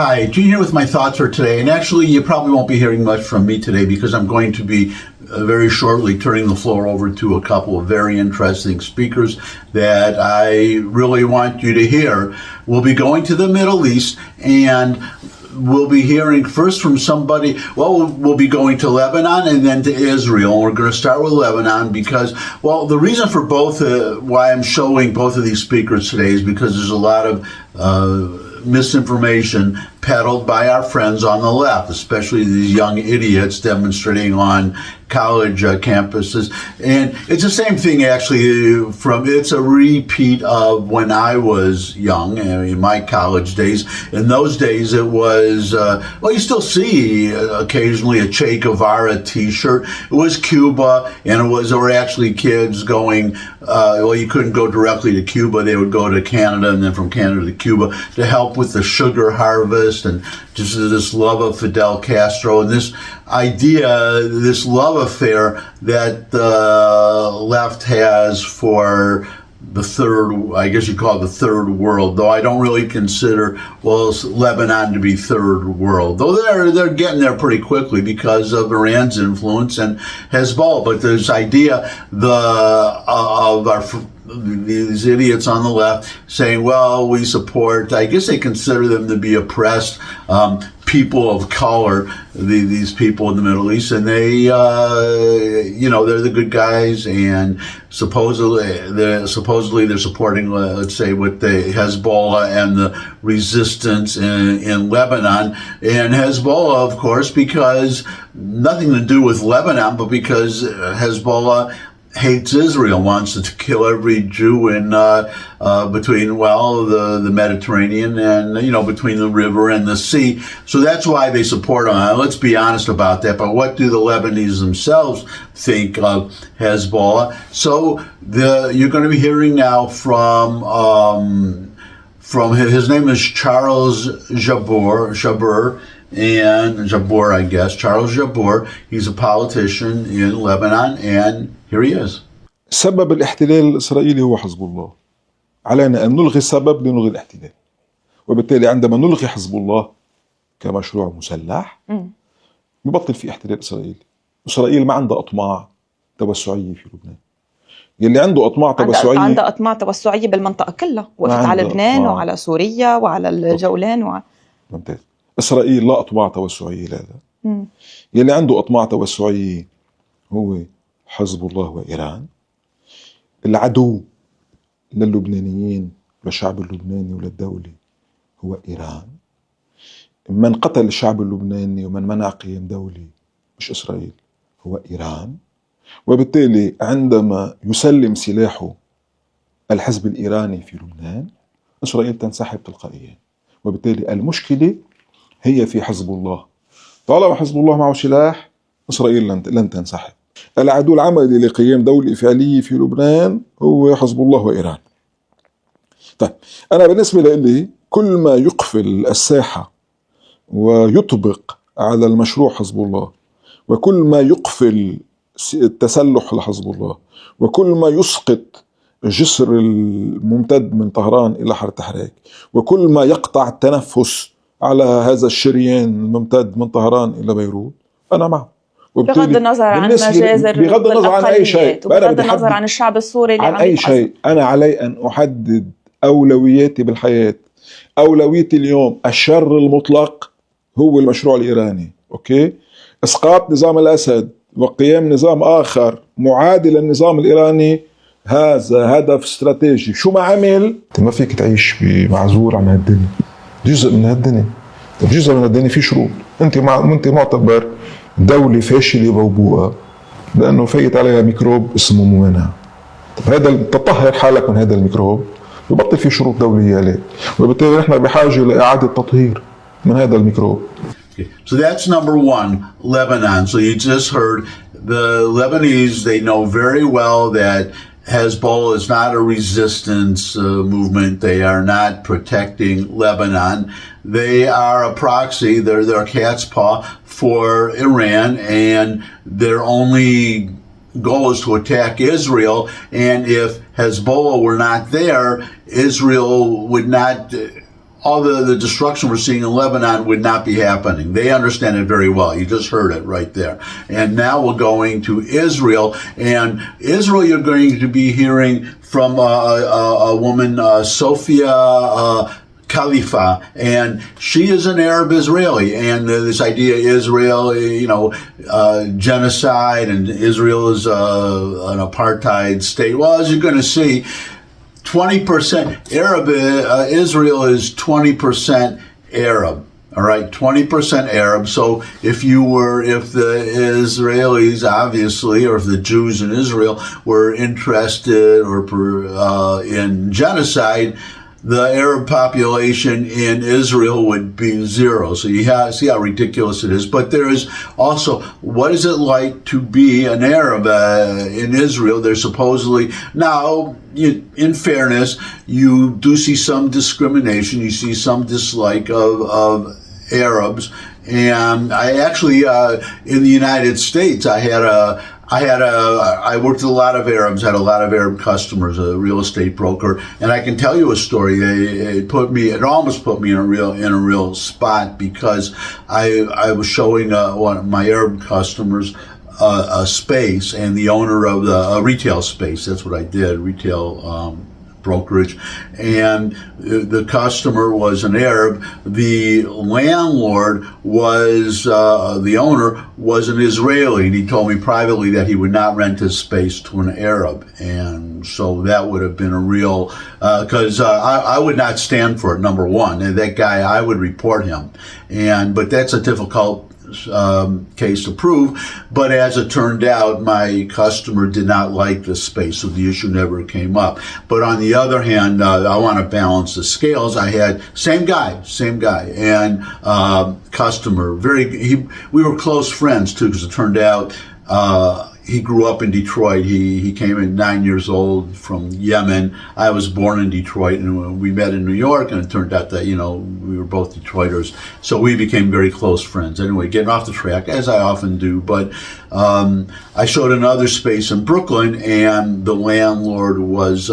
Hi, Gene here with my thoughts for today. And actually, you probably won't be hearing much from me today because I'm going to be very shortly turning the floor over to a couple of very interesting speakers that I really want you to hear. We'll be going to the Middle East, and we'll be hearing first from somebody. Well, we'll be going to Lebanon and then to Israel. We're going to start with Lebanon because, well, the reason for both, why I'm showing both of these speakers today is because there's a lot of misinformation peddled by our friends on the left, especially these young idiots demonstrating on college campuses. And it's the same thing, actually, it's a repeat of when I was young, in my college days. In those days, it was, well, you still see occasionally a Che Guevara t-shirt. It was Cuba, and there were actually kids going, well, you couldn't go directly to Cuba. They would go to Canada, and then from Canada to Cuba to help with the sugar harvest, and just this love of Fidel Castro, and this idea, this love affair that the left has for the third, I guess you call it the third world, though I don't really consider, well, Lebanon to be third world, though they're getting there pretty quickly because of Iran's influence and Hezbollah. But this idea of these idiots on the left saying, well, we support, I guess they consider them to be oppressed people of color, these people in the Middle East, and they, they're the good guys, and supposedly they're supporting, let's say, with the Hezbollah and the resistance in Lebanon. And Hezbollah, of course, because nothing to do with Lebanon, but because Hezbollah hates Israel, wants to kill every Jew in between, well, the Mediterranean and, between the river and the sea. So that's why they support them. Let's be honest about that. But what do the Lebanese themselves think of Hezbollah? So you're going to be hearing now from his name is Charles Jabbour, Charles Jabbour. He's a politician in Lebanon, and here he is. سبب الاحتلال الإسرائيلي هو حزب الله. علينا أن نلغي السبب لنلغي الاحتلال. وبالتالي عندما نلغي حزب الله كمشروع مسلح يبطل في احتلال إسرائيلي. إسرائيل ما عندها أطماع توسعية في لبنان. يلي عنده أطماع توسعية، عندها أطماع توسعية بالمنطقة كلها، وقفت على لبنان وعلى سوريا وعلى الجولان ممتاز. إسرائيل لا أطماع توسعية لهذا. يلي عنده أطماع توسعية هو حزب الله وإيران. العدو للبنانيين وللشعب اللبناني وللدولة هو إيران. من قتل الشعب اللبناني ومن منع قيام دولة مش إسرائيل، هو إيران. وبالتالي عندما يسلم سلاحه الحزب الإيراني في لبنان، إسرائيل تنسحب تلقائيا. وبالتالي المشكلة هي في حزب الله. طالما حزب الله معه سلاح، إسرائيل لن تنسحب. العدو العملي لقيام دولة فعلية في لبنان هو حزب الله وإيران. طيب، أنا بالنسبة لي كل ما يقفل الساحة ويطبق على المشروع حزب الله، وكل ما يقفل التسلح لحزب الله، وكل ما يسقط الجسر الممتد من طهران إلى حرة حراك، وكل ما يقطع التنفس على هذا الشريان الممتد من طهران إلى بيروت، أنا معه. بغض النظر عن مجازر، بغض النظر عن أي شيء، بغض النظر عن الشعب السوري اللي عن أي شيء. أنا علي أن أحدد أولوياتي بالحياة. أولويتي اليوم الشر المطلق هو المشروع الإيراني، أوكي؟ إسقاط نظام الأسد وقيام نظام آخر معادل للنظام الإيراني، هذا هدف استراتيجي. شو ما عمل، أنت ما فيك تعيش بمعزول عن هالدنيا، جزء من هالدنيا. جزء من هالدنيا في شروط. أنت معتبر دولة فاشلة موبوءة لأنه فايت عليها ميكروب اسمه ممانعة. هذا تطهر حالك من هذا الميكروب، يبطل في شروط دولية عليه، وبالتالي نحن بحاجة لإعادة تطهير من هذا الميكروب. So that's number one, Lebanon. So you just heard the Lebanese, they know very well that Hezbollah is not a resistance movement. They are not protecting Lebanon. They are a proxy. They're a cat's paw for Iran, and their only goal is to attack Israel. And if Hezbollah were not there, Israel would not all the destruction we're seeing in Lebanon would not be happening. They understand it very well. You just heard it right there. And now we're going to Israel. And Israel, you're going to be hearing from a woman, Sophia Khalifa, and she is an Arab Israeli, and this idea Israel, genocide, and Israel is an apartheid state. Well, as you're going to see, 20% Arab, Israel is 20% Arab. All right, 20% Arab. So if the Israelis, obviously, or if the Jews in Israel were interested in genocide, the Arab population in Israel would be zero. So you see how ridiculous it is. But there is also, what is it like to be an Arab in Israel? There's supposedly, now, in fairness, you do see some discrimination. You see some dislike of Arabs. And I actually, in the United States, I worked with a lot of Arabs, had a lot of Arab customers, a real estate broker, and I can tell you a story. It almost put me in a real spot, because I was showing one of my Arab customers a space, and the owner of the retail space. That's what I did, retail brokerage, and the customer was an Arab. The landlord was, the owner was an Israeli, and he told me privately that he would not rent his space to an Arab. And so that would have been a real, because I would not stand for it, number one. And that guy, I would report him. But that's a difficult case to prove. But as it turned out, my customer did not like the space, so the issue never came up. But on the other hand, I want to balance the scales. I had same guy, and customer. We were close friends too, because it turned out he grew up in Detroit. He came in 9 years old from Yemen. I was born in Detroit, and we met in New York, and it turned out that, we were both Detroiters. So we became very close friends. Anyway, getting off the track, as I often do, but I showed another space in Brooklyn, and the landlord was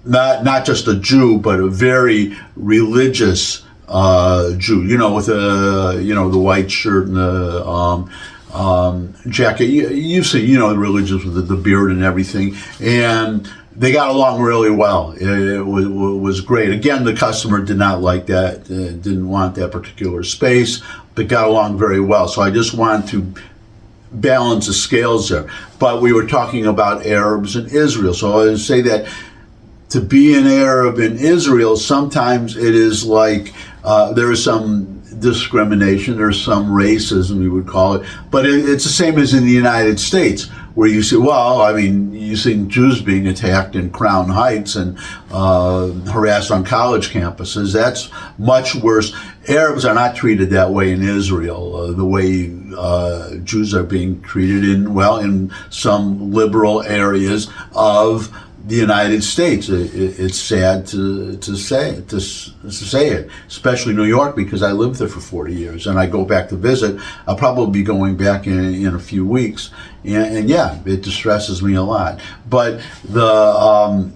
not just a Jew, but a very religious Jew, with the white shirt and the jacket. You've seen, the religious with the beard and everything, and they got along really well. It was great. Again, the customer did not like that, didn't want that particular space, but got along very well. So I just wanted to balance the scales there. But we were talking about Arabs in Israel. So I would say that to be an Arab in Israel, sometimes it is like there is some discrimination, there's some racism, you would call it, but it's the same as in the United States, where you see, you see Jews being attacked in Crown Heights and harassed on college campuses. That's much worse. Arabs are not treated that way in Israel, the way Jews are being treated in some liberal areas of the United States. It's sad to say it, especially New York, because I lived there for 40 years, and I go back to visit. I'll probably be going back in a few weeks, and yeah, it distresses me a lot. But the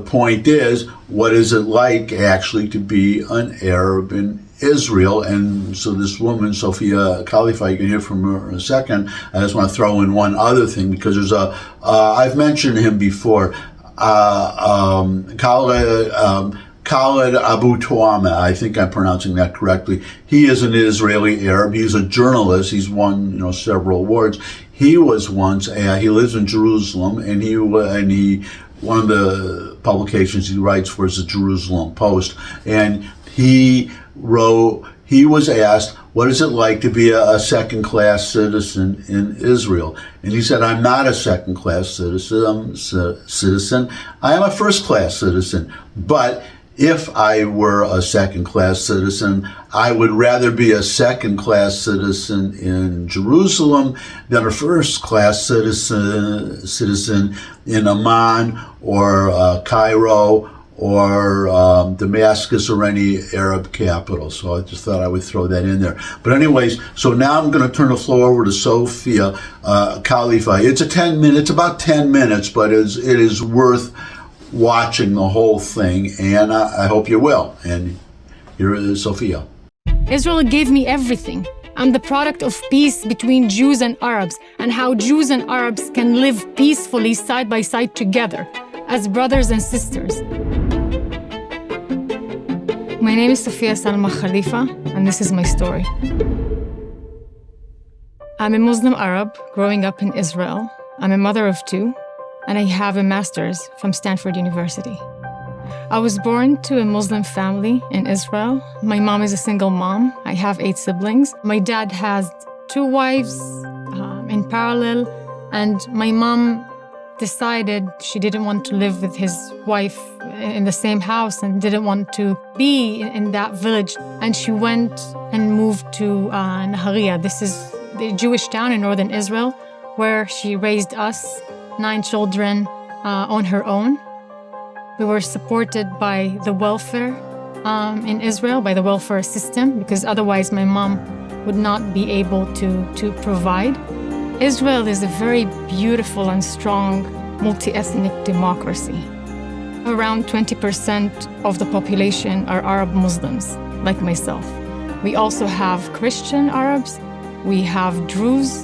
point is, what is it like actually to be an Arab in Israel? And so this woman, Sophia Khalifa, you can hear from her in a second. I just want to throw in one other thing, because there's I've mentioned him before, Khaled Abu Tuama, I think I'm pronouncing that correctly. He is an Israeli Arab. He's a journalist. He's won, several awards. He was once, he lives in Jerusalem, and he one of the publications he writes for is the Jerusalem Post, and he was asked, what is it like to be a second-class citizen in Israel? And he said, I'm not a second-class citizen. I am a first-class citizen. But if I were a second-class citizen, I would rather be a second-class citizen in Jerusalem than a first-class citizen in Amman or Cairo or Damascus or any Arab capital. So I just thought I would throw that in there. But anyways, so now I'm going to turn the floor over to Sophia Khalifa. It's about 10 minutes, but it is worth watching the whole thing, and I hope you will. And here is Sophia. Israel gave me everything. I'm the product of peace between Jews and Arabs, and how Jews and Arabs can live peacefully side by side together as brothers and sisters. My name is Sophia Salma Khalifa, and this is my story. I'm a Muslim Arab growing up in Israel. I'm a mother of two, and I have a master's from Stanford University. I was born to a Muslim family in Israel. My mom is a single mom. I have 8 siblings. My dad has 2 wives in parallel, and my mom decided she didn't want to live with his wife in the same house and didn't want to be in that village. And she went and moved to Nahariya. This is the Jewish town in northern Israel where she raised us, 9 children, on her own. We were supported by the welfare in Israel, by the welfare system, because otherwise my mom would not be able to provide. Israel is a very beautiful and strong multi-ethnic democracy. Around 20% of the population are Arab Muslims, like myself. We also have Christian Arabs, we have Druze.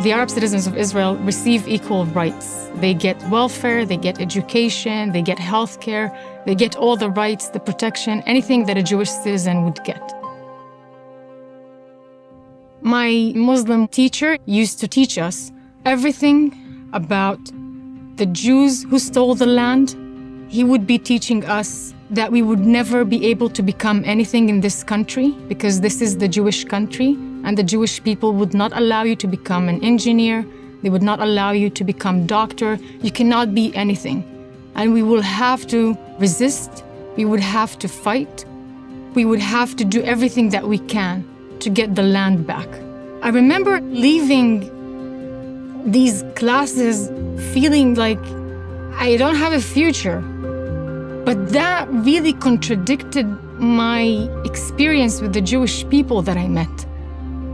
The Arab citizens of Israel receive equal rights. They get welfare, they get education, they get healthcare, they get all the rights, the protection, anything that a Jewish citizen would get. My Muslim teacher used to teach us everything about the Jews who stole the land. He would be teaching us that we would never be able to become anything in this country because this is the Jewish country, and the Jewish people would not allow you to become an engineer. They would not allow you to become doctor. You cannot be anything. And we will have to resist. We would have to fight. We would have to do everything that we can to get the land back. I remember leaving these classes feeling like I don't have a future. But that really contradicted my experience with the Jewish people that I met.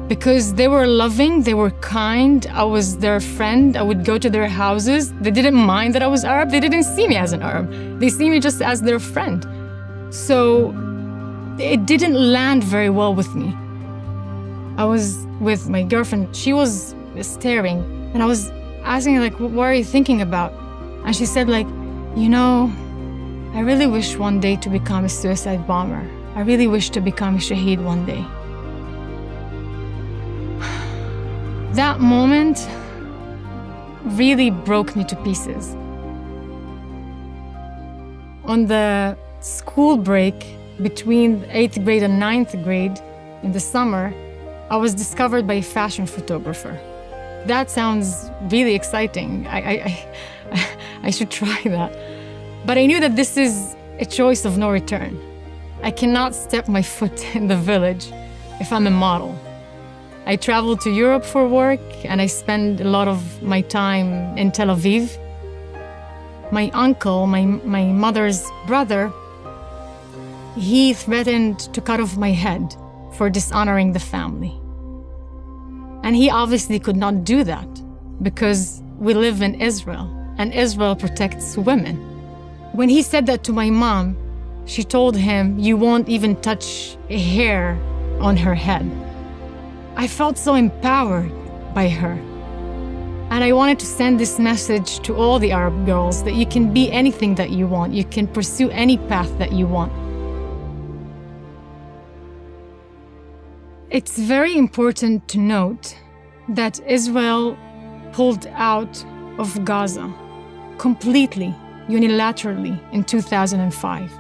Because they were loving, they were kind, I was their friend, I would go to their houses. They didn't mind that I was Arab, they didn't see me as an Arab. They see me just as their friend. So it didn't land very well with me. I was with my girlfriend, she was staring, and I was asking her, like, what are you thinking about? And she said, like, you know, I really wish one day to become a suicide bomber. I really wish to become a shaheed one day. That moment really broke me to pieces. On the school break between 8th grade and 9th grade in the summer, I was discovered by a fashion photographer. That sounds really exciting. I should try that. But I knew that this is a choice of no return. I cannot step my foot in the village if I'm a model. I traveled to Europe for work, and I spend a lot of my time in Tel Aviv. My uncle, my mother's brother, he threatened to cut off my head for dishonoring the family. And he obviously could not do that because we live in Israel, and Israel protects women. When he said that to my mom, she told him, "You won't even touch a hair on her head." I felt so empowered by her. And I wanted to send this message to all the Arab girls that you can be anything that you want. You can pursue any path that you want. It's very important to note that Israel pulled out of Gaza completely, unilaterally in 2005.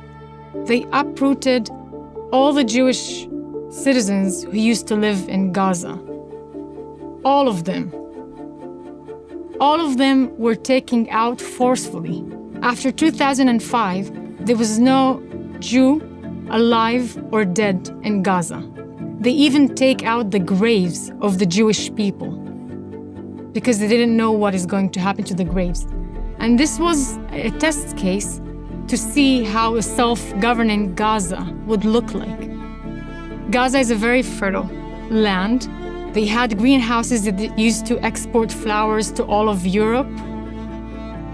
They uprooted all the Jewish citizens who used to live in Gaza. All of them. All of them were taken out forcefully. After 2005, there was no Jew alive or dead in Gaza. They even take out the graves of the Jewish people because they didn't know what is going to happen to the graves. And this was a test case to see how a self-governing Gaza would look like. Gaza is a very fertile land. They had greenhouses that used to export flowers to all of Europe.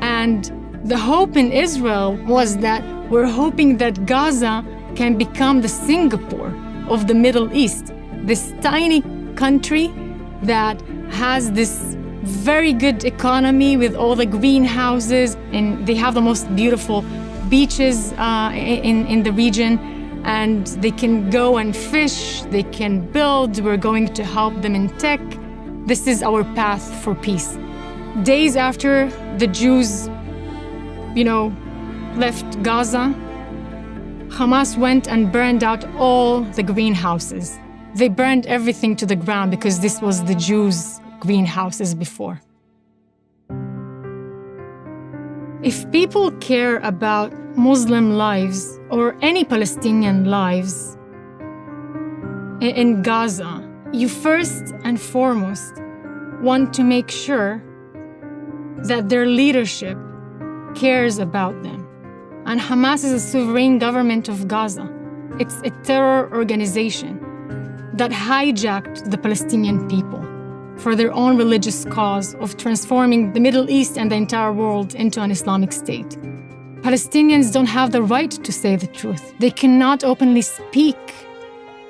And The hope in Israel was that we're hoping that Gaza can become the Singapore of the Middle East, this tiny country that has this very good economy with all the greenhouses, and they have the most beautiful beaches in the region, and they can go and fish, they can build, we're going to help them in tech. This is our path for peace. Days after the Jews, left Gaza, Hamas went and burned out all the greenhouses. They burned everything to the ground because this was the Jews' greenhouses before. If people care about Muslim lives or any Palestinian lives in Gaza, you first and foremost want to make sure that their leadership cares about them. And Hamas is a sovereign government of Gaza. It's a terror organization that hijacked the Palestinian people for their own religious cause of transforming the Middle East and the entire world into an Islamic state. Palestinians don't have the right to say the truth. They cannot openly speak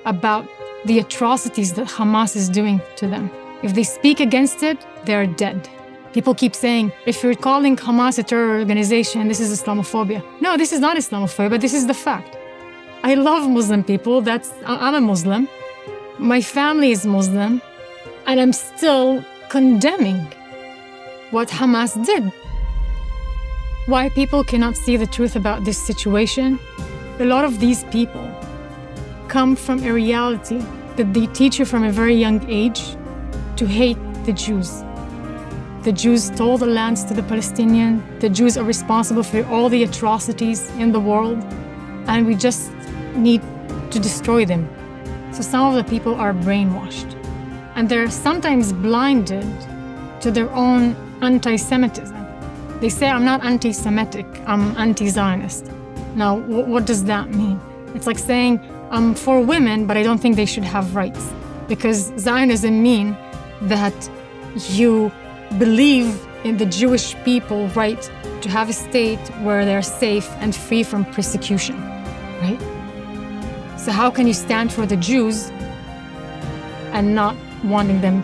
about the atrocities that Hamas is doing to them. If they speak against it, they're dead. People keep saying, if you're calling Hamas a terror organization, this is Islamophobia. No, this is not Islamophobia, this is the fact. I love Muslim people, I'm a Muslim. My family is Muslim, and I'm still condemning what Hamas did. Why people cannot see the truth about this situation? A lot of these people come from a reality that they teach you from a very young age to hate the Jews. The Jews stole the lands to the Palestinians. The Jews are responsible for all the atrocities in the world, and we just need to destroy them. So some of the people are brainwashed, and they're sometimes blinded to their own anti-Semitism. They say, I'm not anti-Semitic, I'm anti-Zionist. Now, what does that mean? It's like saying, I'm for women, but I don't think they should have rights. Because Zionism means that you believe in the Jewish people right to have a state where they're safe and free from persecution, right? So how can you stand for the Jews and not wanting them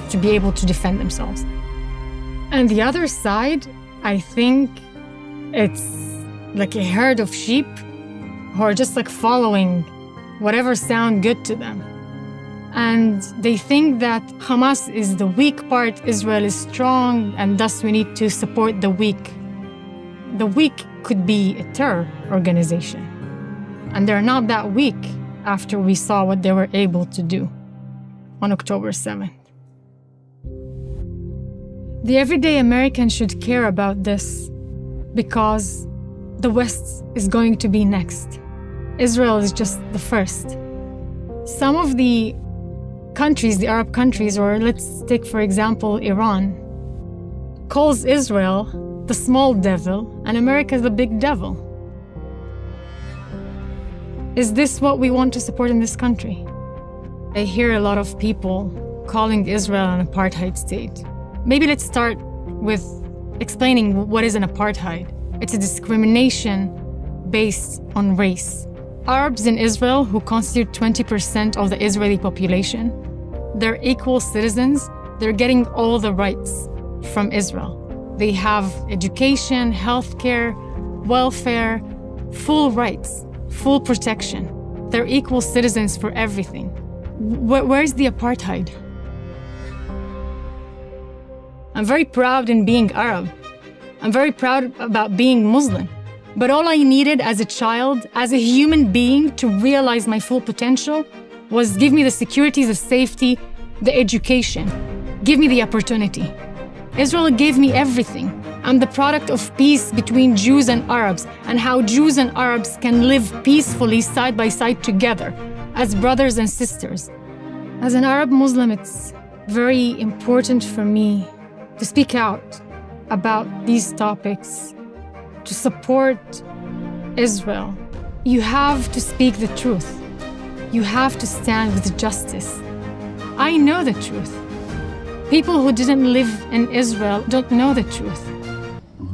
to be able to defend themselves? And the other side, I think it's like a herd of sheep who are just like following whatever sound good to them. And they think that Hamas is the weak part, Israel is strong, and thus we need to support the weak. The weak could be a terror organization. And they're not that weak after we saw what they were able to do on October 7th. The everyday American should care about this because the West is going to be next. Israel is just the first. Some of the countries, the Arab countries, or let's take for example Iran, calls Israel the small devil and America the big devil. Is this what we want to support in this country? I hear a lot of people calling Israel an apartheid state. Maybe let's start with explaining what is an apartheid. It's a discrimination based on race. Arabs in Israel, who constitute 20% of the Israeli population, they're equal citizens. They're getting all the rights from Israel. They have education, healthcare, welfare, full rights, full protection. They're equal citizens for everything. Where's the apartheid? I'm very proud in being Arab. I'm very proud about being Muslim. But all I needed as a child, as a human being, to realize my full potential was give me the security, the safety, the education. Give me the opportunity. Israel gave me everything. I'm the product of peace between Jews and Arabs, and how Jews and Arabs can live peacefully side by side together as brothers and sisters. As an Arab Muslim, it's very important for me to speak out about these topics, to support Israel. You have to speak the truth. You have to stand with justice. I know the truth. People who didn't live in Israel don't know the truth.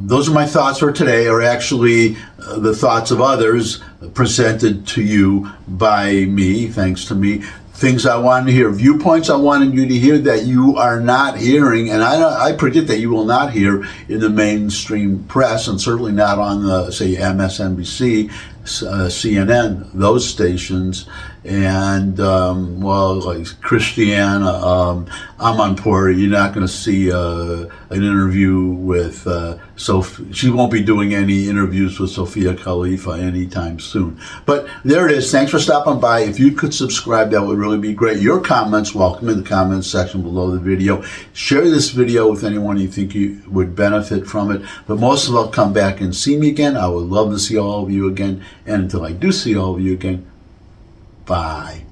those are my thoughts for today, are actually the thoughts of others presented to you by me, thanks to me. Things I wanted to hear, viewpoints I wanted you to hear that you are not hearing, and I predict that you will not hear in the mainstream press, and certainly not on the, say, MSNBC, CNN, those stations. And well, like Christiana Amanpour, you're not going to see an interview with Sophie. She won't be doing any interviews with Sophia Khalifa anytime soon. But there it is. Thanks for stopping by. If you could subscribe, that would really be great. Your comments, welcome in the comments section below the video. Share this video with anyone you think you would benefit from it. But most of all, come back and see me again. I would love to see all of you again. And until I do see all of you again, bye.